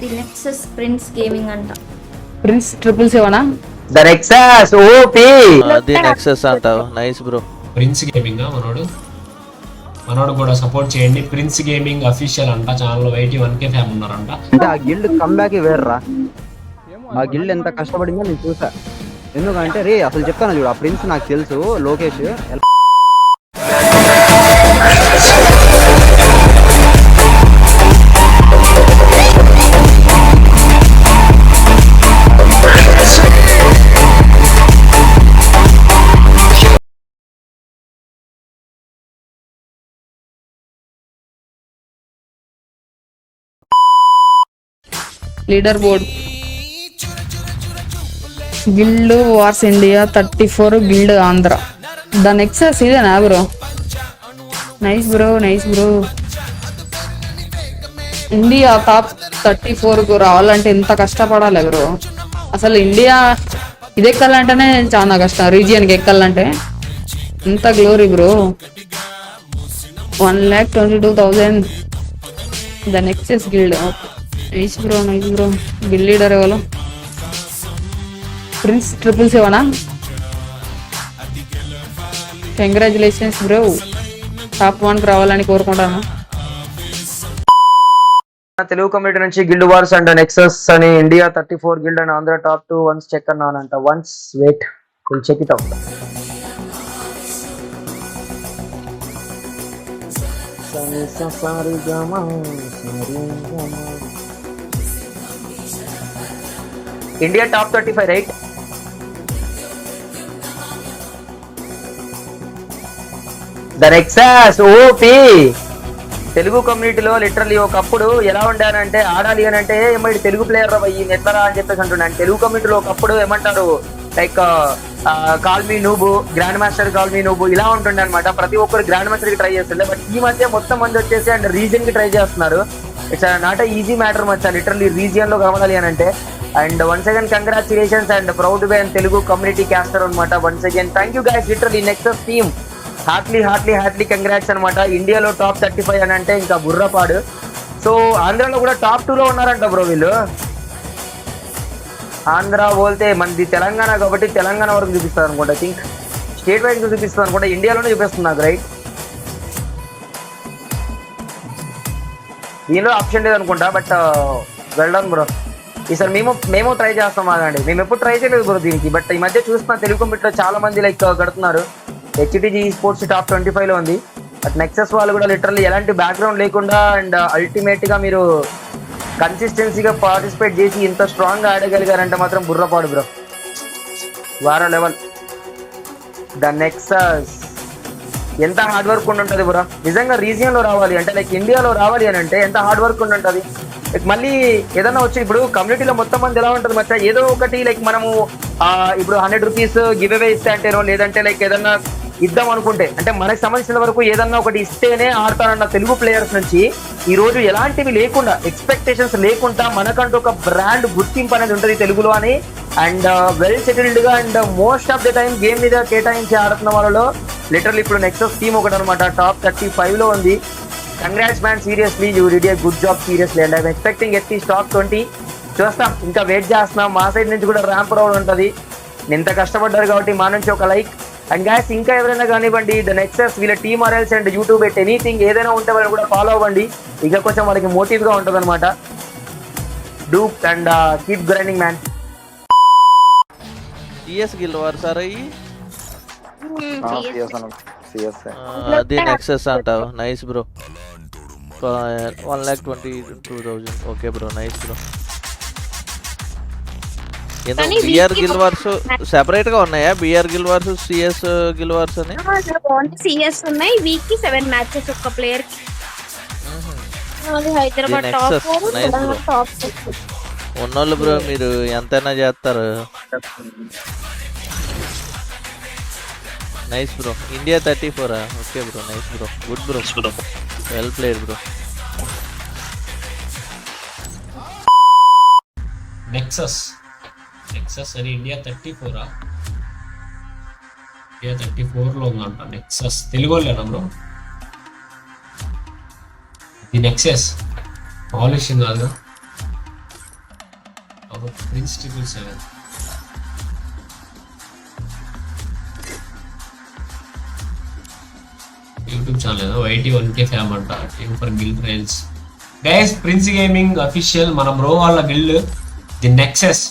The Nexus prince gaming అంట. Prince 777 the nexus OP. అది Nexus అంటావు. Nice bro. ప్రిన్స్ గేమింగ్ మనోడు కూడా సపోర్ట్ చేయండి. ప్రిన్స్ గేమింగ్ అఫీషియల్ అంట, ఛానల్ 81K ఫ్యామ్ ఉన్నారంట. అంటే ఆ గిల్డ్ కమ్బ్యాక్ వేర్రా. ఆ గిల్డ్ ఎంత కష్టపడిందో నేను చూసా. ఎందుకంటే రే అసలు చెప్తాను చూడు, ఆ ప్రిన్స్ నాకు తెలుసు Lokesh. Leader board guild wars India 34 guild Andhra. The nexus ఇదేనా bro? Nice bro, nice bro. India top 34కు రావాలంటే ఎంత కష్టపడాలి బ్రో. అసలు ఇండియా ఇది ఎక్కాలంటేనే చాలా కష్టం. రీజియన్కి ఎక్కాలంటే ఎంత glory bro. 1,22,000 the nexus guild. Nice bro, nice bro. Guild leader ఎవరు? Prince 777 congratulations bro. టాప్ 1కి రావాలని కోరుకుంటాను. తెలుగు కమ్యూనిటీ నుంచి గిల్డ్ వార్స్ అండ్ నెక్సస్ అని India 34 guild and Andhra top 2 once check అన్నానంట. Once wait, will check it out. India top 35 right. The nexus OP. Telugu కమ్యూనిటీలో literally ఒకప్పుడు ఎలా ఉండానంటే, ఆడాలి అని అంటే ఏమంటే తెలుగు ప్లేయర్ ఈ నెట్లరా అని చెప్పేసి అంటున్నాను. తెలుగు కమ్యూనిటీలో ఒకప్పుడు ఏమంటారు, like call me noob, grand master call me noob ఇలా ఉంటుండే అనమాట. ప్రతి ఒక్కరు గ్రాండ్ మాస్టర్ కి ట్రై చేస్తుండే. బట్ ఈ మధ్య మొత్తం మంది వచ్చేసి అండ్ రీజియన్ కి ట్రై చేస్తున్నారు. ఇట్స్ నాట్ ఈజీ మ్యాటర్ మచ్చా, లిటరల్లీ రీజియన్ లో కమలాలి అని అంటే. And once again congratulations and proud by and Telugu community caster అనమాట. Once again thank you guys, literally nexus team heartly congrats అనమాట. ఇండియాలో టాప్ 35 అని అంటే ఇంకా బుర్రపాడు. సో ఆంధ్రాలో కూడా టాప్ 2లో ఉన్నారంట బ్రో వీళ్ళు. ఆంధ్ర పోతే మనది తెలంగాణ కాబట్టి తెలంగాణ వరకు చూపిస్తారు అనుకుంటా. ఐ థింక్ స్టేట్ వైజ్ చూపిస్తుంది అనుకుంటా. ఇండియాలోనే చూపిస్తుంది నాకు, రైట్? దీనిలో ఆప్షన్ లేదు అనుకుంటా. But well done bro. ఈసారి మేము ట్రై చేస్తాం. ఆగండి, మేము ఎప్పుడు ట్రై చేయలేదు బ్రో దీనికి. బట్ ఈ మధ్య చూస్తున్నా తెలుగు కంప్యూటర్లో చాలా మంది లైక్ కడుతున్నారు. హెచ్టీజీ స్పోర్ట్స్ టాప్ 25లో ఉంది. బట్ నెక్సస్ వాళ్ళు కూడా లిటరల్లీ ఎలాంటి బ్యాక్గ్రౌండ్ లేకుండా అండ్ అల్టిమేట్గా మీరు కన్సిస్టెన్సీగా పార్టిసిపేట్ చేసి ఇంత స్ట్రాంగ్గా ఆడగలిగారంటే మాత్రం బుర్రపాడు బ్రో. వారో లెవెల్. ద నెక్సస్ ఎంత హార్డ్ వర్క్ ఉంటుంది బ్రో. నిజంగా రీజియన్లో రావాలి అంటే, లైక్ ఇండియాలో రావాలి అని అంటే ఎంత హార్డ్ వర్క్ ఉంటుంది. లైక్ మళ్ళీ ఏదన్నా వచ్చి ఇప్పుడు కమ్యూనిటీలో మొత్తం మంది ఎలా ఉంటుంది మచ్చా, ఏదో ఒకటి లైక్ మనము ఇప్పుడు 100 రూపీస్ గివ్ అవే ఇస్తే అంటేనో, లేదంటే లైక్ ఏదన్నా ఇద్దాం అనుకుంటే, అంటే మనకు సంబంధించిన వరకు ఏదన్నా ఒకటి ఇస్తేనే ఆడతారన్న తెలుగు ప్లేయర్స్ నుంచి ఈ రోజు ఎలాంటివి లేకుండా, ఎక్స్పెక్టేషన్స్ లేకుండా మనకంటూ ఒక బ్రాండ్ గుర్తింపు అనేది ఉంటుంది తెలుగులో అని. అండ్ వెల్ సెటిల్డ్ గా and most of the time game మీద కేటాయించి ఆడుతున్న వాళ్ళలో లిటరల్లీ ఇప్పుడు నెక్సస్ టీమ్ ఒకటి అనమాట. టాప్ 35లో ఉంది. Congrats man, seriously you did a good job seriously. And I'm expecting at least top 20. చూస్తాం, ఇంకా వెయిట్ చేస్తున్నాం. మా సైడ్ నుంచి కూడా ర్యాంప్ రౌండ్ ఉంటుంది. ఎంత కష్టపడ్డారు కాబట్టి మా నుంచి ఒక లైక్. అండ్ గ్యాస్ ఇంకా ఎవరైనా కానివ్వండి, ద నెక్సస్ వీళ్ళ టీమ్ ఆర్ఎల్స్ అండ్ యూట్యూబ్ ఎట్ ఎనీథింగ్ ఏదైనా ఉంటే వాళ్ళని కూడా ఫాలో అవ్వండి. ఇక కొంచెం వాళ్ళకి మోటివ్గా ఉంటుంది అనమాట. Do and keep grinding man. CS guild war sir అయ్యి అది నెక్సస్ అంటావు. Nice bro. 1,22,000. Okay bro, nice bro. BR guild wars separate గా ఉన్నాయా? BR guild wars, CS guild wars అని సిఎస్ ఉన్నాయి. వీక్ కి 7 మ్యాచెస్ ఒక్క ప్లేయర్ కి. హైదరాబాద్ టాప్ 4 ఉన్నోళ్ళు బ్రో. మీరు ఎంతైనా చేస్తారు. Nice bro. India 34. Okay bro, nice bro. Good bro, well played bro. Nexus అని ఇండియా 34 ఇండియా 34లో ఉందంట నెక్సస్. తెలుగు వాళ్ళేనా బ్రో? ఇది నెక్సస్ మామూలు విషయం కాదుగా. Prince 777. YouTube channel YT 1K fam అంట. Team for guild trials guys. Prince gaming official మన bro వాళ్ళ guild the nexus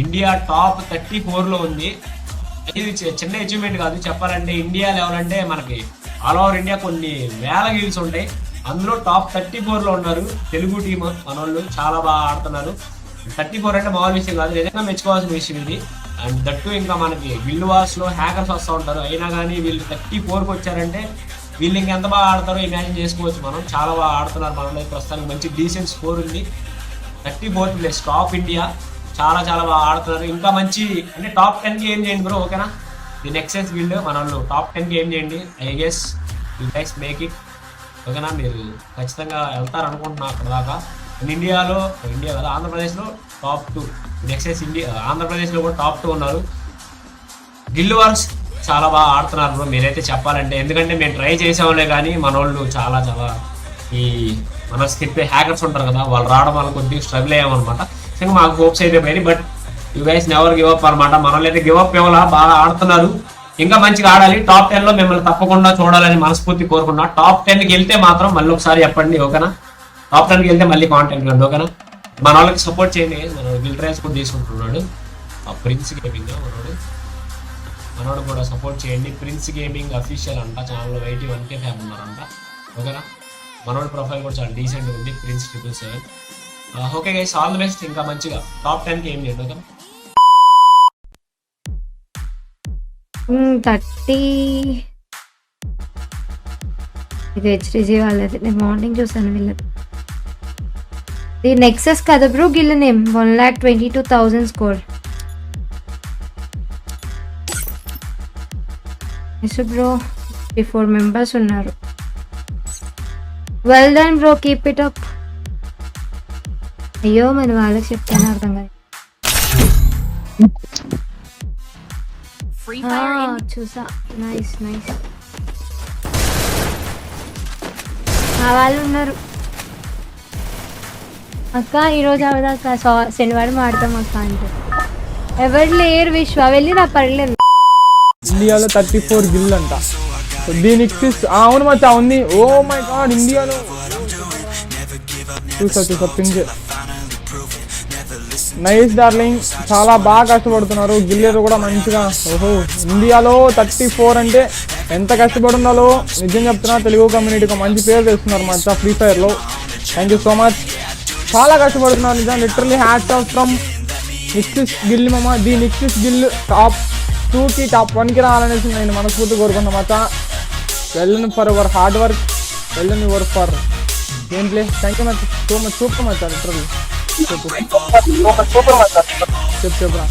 India top 34లో ఉంది. ఇది చిన్న అచీవ్మెంట్ కాదు చెప్పాలంటే. ఇండియా లెవెల్ అంటే మనకి ఆల్ ఓవర్ ఇండియా కొన్ని వేల గిల్స్ ఉంటాయి. అందులో టాప్ 34లో ఉన్నారు తెలుగు టీమ్ మన వాళ్ళు. చాలా బాగా ఆడుతున్నారు. 34 అంటే మామూలు విషయం కాదు, నిజంగా మెచ్చుకోవాల్సిన విషయం ఇది. అండ్ దట్టు ఇంకా మనకి గిల్డ్ వార్స్లో హ్యాకర్స్ వస్తూ ఉంటారు. అయినా కానీ వీళ్ళు 34కి వచ్చారంటే వీళ్ళు ఇంకెంత బాగా ఆడతారో ఇమాజిన్ చేసుకోవచ్చు మనం. చాలా బాగా ఆడుతున్నారు మనలో. ప్రస్తుతానికి మంచి డీసెంట్ స్కోర్ ఉంది. 34th place top India. చాలా చాలా బాగా ఆడుతున్నారు. ఇంకా మంచి అంటే టాప్ 10కి ఏం చేయండి బ్రో, ఓకేనా? ది నెక్సెస్ గిల్డ్ మన వాళ్ళు టాప్ 10కి ఏం చేయండి. I guess you guys make it, ఓకేనా? మీరు ఖచ్చితంగా వెళ్తారు అనుకుంటున్నా అక్కడ దాకా. ఇండియా కదా, ఆంధ్రప్రదేశ్లో టాప్ 2 నెక్సెస్. ఆంధ్రప్రదేశ్లో కూడా టాప్ 2 ఉన్నారు. గిల్డ్ వార్స్ చాలా బాగా ఆడుతున్నారు బ్రో మీరైతే చెప్పాలంటే. ఎందుకంటే మేము ట్రై చేసాంలే కానీ మన వాళ్ళు చాలా చాలా ఈ మన స్కిప్ హ్యాకర్స్ ఉంటారు కదా, వాళ్ళు రావడం వల్ల కొద్దిగా స్ట్రగుల్ అయ్యామన్నమాట. ఇంకా మాకు హోప్స్ అయితే పోయి, but you guys never give up అనమాట. మన వాళ్ళు అయితే గివ్ అప్ ఇవ్వాలా, బాగా ఆడుతున్నారు. ఇంకా మంచిగా ఆడాలి. టాప్ 10లో మిమ్మల్ని తప్పకుండా చూడాలని మనస్ఫూర్తి కోరుకున్నా. టాప్ 10కి వెళ్తే మాత్రం మళ్ళీ ఒకసారి చెప్పండి, ఓకేనా? టాప్ 10కి వెళ్తే మళ్ళీ కాంటాక్ట్ రండి, ఓకేనా? మన వాళ్ళకి సపోర్ట్ చేయండి. మన గిల్ ట్రైల్స్ కూడా తీసుకుంటున్నాడు ప్రిన్స్ గేమింగ్. మనోడు కూడా సపోర్ట్ చేయండి. ప్రిన్స్ గేమింగ్ అఫీషియల్ అంట. ఛానల్లో 1K ఫ్యామ్ ఉన్నారంట, ఓకేనా? మనోడి ప్రొఫైల్ కూడా చాలా డీసెంట్ ఉంది, prince 777. Okay guys, all the best. ఇంకా మంచిగా టాప్ 10కి ఏం చేయండి, ఓకేనా? 30 ఇది HDG వాళ్ళది. నేను మార్నింగ్ చూసాను వీళ్ళది. ఇది నెక్సెస్ కదా bro guild name. 1,22,000 score. Bro 54 members ఉన్నారు. Well done bro, keep it up. అయ్యో మన వాళ్ళకి చెప్తాను అర్థం కాదు. చూసా, నైస్ నైస్. వాళ్ళు ఉన్నారు అక్క. ఈరోజు అవదాక శనివారం ఆడతాం అక్క అంటే ఎవరు లేరు. విశ్వ వెళ్ళి నా పర్లేదు. ఇండియాలో 34 గిల్ అంట. దీనికి అవును మచ్చా ఉంది. ఓ మై గాడ్, ఇండియాలో చూసా పింజ్. నైస్ డార్లింగ్, చాలా బాగా కష్టపడుతున్నారు. గిల్లెరు కూడా మంచిగా. ఓహో, ఇండియాలో 34 అంటే ఎంత కష్టపడి ఉండాలో నిజం చెప్తున్నా. తెలుగు కమ్యూనిటీకి మంచి పేరు తెస్తున్నారు మచ్చా ఫ్రీ ఫైర్లో. Thank you so much. చాలా కష్టపడుతున్నారు నిజం. Literally hats off from nexus guild మామ. ది నిక్సిస్ గిల్ టాప్ 2కి టాప్ 1కి రావాలనేసి నేను మనస్ఫూర్తి కోరుకున్నా మచ్చా. Well for your hard work, well your for game play. Thank you much, so much. Super మచ్చా, లిటరలీ చెప్పు చెప్పురా.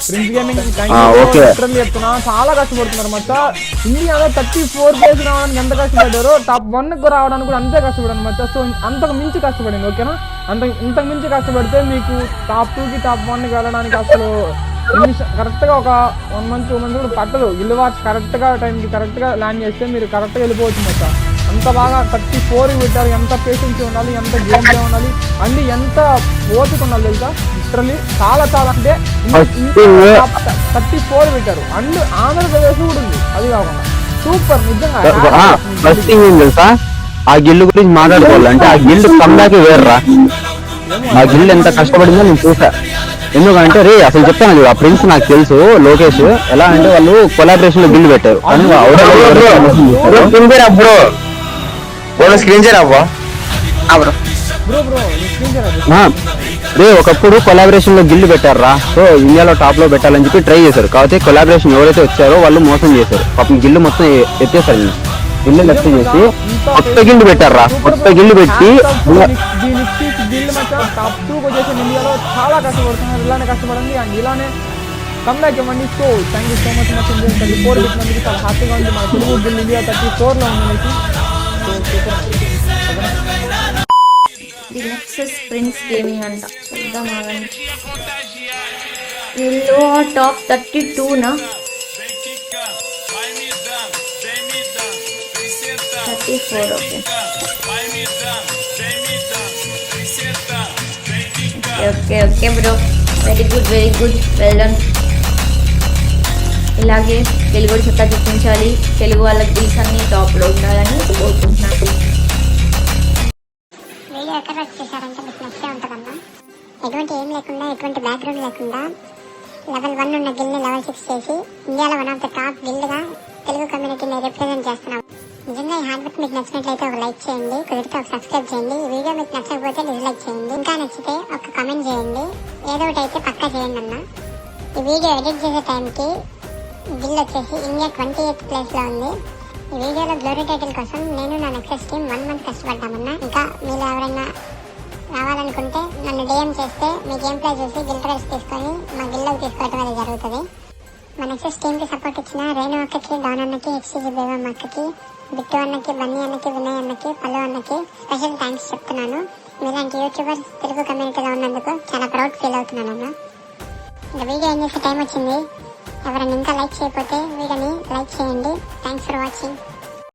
ప్రిన్స్ గేమింగ్ లిటరల్లీ చెప్తున్నా, చాలా కష్టపడుతున్నారు మచ్చా. ఇండియాలో 34 ప్లేస్ రావడానికి ఎంత కష్టపడ్డారో టాప్ 1కి రావడానికి కూడా అంతే కష్టపడాను మచ్చా. సో అంతకు మించి కష్టపడింది, ఓకేనా? ఇంతకు మించి కష్టపడితే మీకు టాప్ 2కి టాప్ 1కి వెళ్ళడానికి అసలు కరెక్ట్గా ఒక 1 month 2 months కూడా పట్టదు. గిల్డ్ వార్స్ కరెక్ట్గా టైంకి కరెక్ట్గా ల్యాండ్ చేస్తే మీరు కరెక్ట్గా వెళ్ళిపోవచ్చు మచ్చా. అంత బాగా 34 పెట్టారు. ఎంత పేషెన్స్ ఉండాలి, ఎంత గేమ్ ప్లే ఉండాలి, అండ్ ఎంత ఓపిక ఉండాలి తెలుసా. లిటరల్లీ చాలా చాలా అంటే 34 పెట్టారు. అండ్ ఆంధ్రప్రదేశ్ కూడా ఉంది. అది కాకుండా సూపర్ నిజంగా. ఫస్ట్ ఏం తెలుసా, ఆ గిల్డ్ గురించి మాట్లాడుకోవాలంటే ఆ గిల్డ్ కమ్బ్యాక్ వేర్రా. ఆ గిల్డ్ ఎంత కష్టపడిందో నేను చూసా. ఎందుకంటే రే అసలు చెప్తాను చూడు, ఆ ప్రిన్స్ నాకు తెలుసు లోకేష్. ఎలా అంటే వాళ్ళు కొలాబరేషన్ లో గిల్డ్ పెట్టారు. రే ఒకప్పుడు కొలాబరేషన్ లో గిల్డ్ పెట్టారా. సో ఇండియాలో టాప్ లో పెట్టాలని చెప్పి ట్రై చేశారు. కాకపోతే కొలాబరేషన్ ఎవరైతే వచ్చారో వాళ్ళు మోసం చేశారు. పాపం గిల్డ్ మొత్తం ఎత్తేసారు. గిల్డ్ లెఫ్ట్ చేసి కొత్త గిల్డ్ పెట్టారా. కొత్త గిల్డ్ పెట్టి టాప్ 2కి వచ్చేసి ఇండియాలో చాలా కష్టపడుతున్నారు. ఇలానే కష్టపడండి అండ్ ఇలానే కమ్బ్యాక్ ఇవ్వండి. So thank you so much. మా 34 పెట్టినందుకు చాలా హ్యాపీగా ఉంది. మన తెలుగు గిల్డ్ ఇండియా 34లో ఉంది. నెక్సెస్ ప్రిన్స్ గేమింగ్ అంట. చూద్దాం ఆగండి. వీళ్ళు టాప్ 32నా 34. Okay okay okay bro. Very good, well done. ఇలాగే తెలుగు సత్తా చూపించాలి, తెలుగు వాళ్ళకి గిల్స్ అన్ని టాప్లో ఉండాలని కోరుకుంటున్నాను. వీడియో ఎక్కడ వరకు చూసారంటే మీకు నచ్చే ఉంటుందమ్మా. ఎటువంటి ఏం లేకుండా, ఎటువంటి బ్యాక్గ్రౌండ్ లేకుండా లెవెల్ 1 ఉన్న గిల్ని లెవెల్ 6 చేసి ఇండియాలో వన్ ఆఫ్ ద టాప్ గిల్డ్గా తెలుగు కమ్యూనిటీని రిప్రజెంట్ చేస్తున్నాం. నిజంగా ఈ హార్డ్ వర్క్ మీకు నచ్చినట్లయితే ఒక లైక్ చేయండి, కుదిరితే ఒక సబ్స్క్రైబ్ చేయండి. ఈ వీడియో మీకు నచ్చకపోతే డిస్లైక్ చేయండి, ఇంకా నచ్చితే ఒక కమెంట్ చేయండి. ఏదో ఒకటి అయితే పక్కా చేయండి అన్న. ఈ వీడియో ఎడిట్ చేసే టైంకి గిల్ వచ్చేసి ఇండియా 28th ప్లేస్లో ఉంది. ఈ వీడియోలో గ్లోరీ టైటిల్ కోసం నేను నా నెక్సెస్ టీమ్ 1 month కష్టపడ్డామన్నా. ఇంకా మీరు ఎవరైనా రావాలనుకుంటే నన్ను డిఎం చేస్తే మీ గేమ్ ప్లే చూసి గిల్ ట్రైల్స్ తీసుకొని మా గిల్లోకి తీసుకోవడం అనేది జరుగుతుంది. మా నెక్సెస్ టీమ్కి సపోర్ట్ ఇచ్చిన రేణు అక్కకి, డాన్ అన్నకి, హెచ్సీజీ బేగం అక్కకి, బిట్టు అన్నకి, బన్నీ అన్నకి, వినయ్ అన్నకి, పల్లు అన్నకి స్పెషల్ థ్యాంక్స్ చెప్తున్నాను. మీలాంటి యూట్యూబర్స్ తెలుగు కమ్యూనిటీలో ఉన్నందుకు చాలా ప్రౌడ్ ఫీల్ అవుతున్నాను అన్న. ఇంకా వీడియో ఏం చేసే టైం వచ్చింది. ఎవరైనా ఇంకా లైక్ చేయకపోతే వీడియోని లైక్ చేయండి. Thanks for watching.